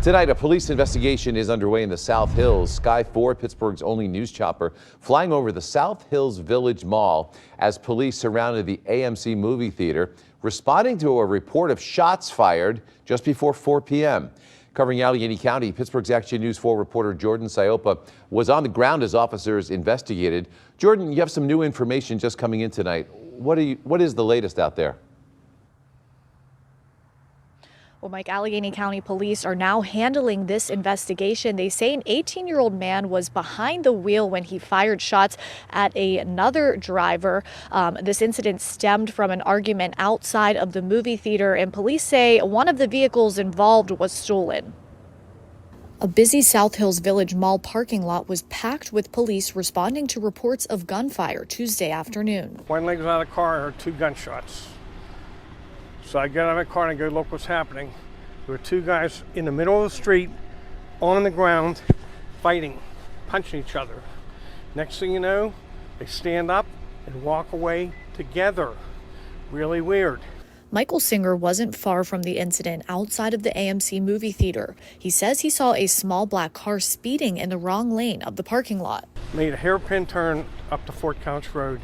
Tonight, a police investigation is underway in the South Hills. Sky 4, Pittsburgh's only news chopper, flying over the South Hills Village Mall as police surrounded the AMC movie theater, responding to a report of shots fired just before 4 p.m. Covering Allegheny County, Pittsburgh's Action News 4 reporter Jordan Siopa was on the ground as officers investigated. Jordan, you have some new information just coming in tonight. What is the latest out there? Well, Mike, Allegheny County police are now handling this investigation. They say an 18-year-old man was behind the wheel when he fired shots at another driver. This incident stemmed from an argument outside of the movie theater, and police say one of the vehicles involved was stolen. A busy South Hills Village Mall parking lot was packed with police responding to reports of gunfire Tuesday afternoon. One leg was out of the car and heard 2 gunshots. So I get out of my car and I go look what's happening. There were 2 guys in the middle of the street, on the ground, fighting, punching each other. Next thing you know, they stand up and walk away together. Really weird. Michael Singer wasn't far from the incident outside of the AMC movie theater. He says he saw a small black car speeding in the wrong lane of the parking lot. Made a hairpin turn up to Fort Couch Road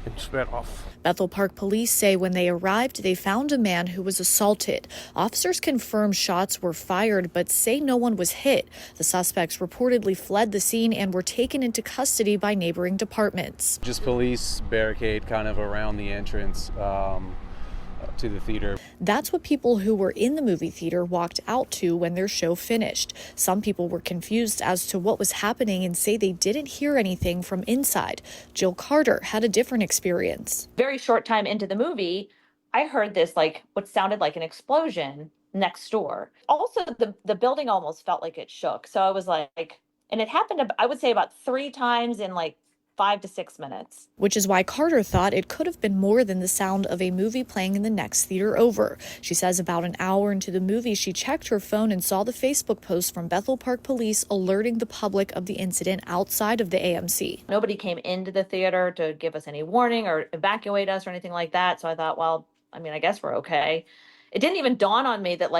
and sped off. Bethel Park police say when they arrived, they found a man who was assaulted. Officers confirm shots were fired, but say no one was hit. The suspects reportedly fled the scene and were taken into custody by neighboring departments. Just police barricade kind of around the entrance to the theater. That's what people who were in the movie theater walked out to when their show finished. Some people were confused as to what was happening and say they didn't hear anything from inside. Jill Carter had a different experience. Very short time into the movie, I heard this what sounded like an explosion next door. Also, the building almost felt like it shook. So I was like, and it happened, I would say about 3 times in 5 to 6 minutes. Which is why Carter thought it could have been more than the sound of a movie playing in the next theater over. She says about an hour into the movie, she checked her phone and saw the Facebook post from Bethel Park Police alerting the public of the incident outside of the AMC. Nobody came into the theater to give us any warning or evacuate us or anything like that. So I thought, well, I guess we're okay. It didn't even dawn on me that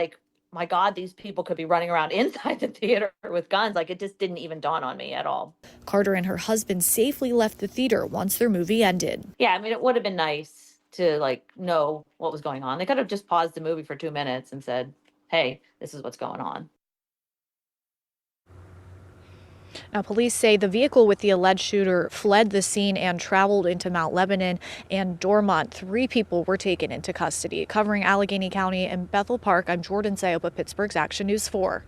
my God, these people could be running around inside the theater with guns. It just didn't even dawn on me at all. Carter and her husband safely left the theater once their movie ended. Yeah, it would have been nice to know what was going on. They could have just paused the movie for 2 minutes and said, hey, this is what's going on. Now, police say the vehicle with the alleged shooter fled the scene and traveled into Mount Lebanon and Dormont. 3 people were taken into custody. Covering Allegheny County and Bethel Park, I'm Jordan Siopa, Pittsburgh's Action News 4.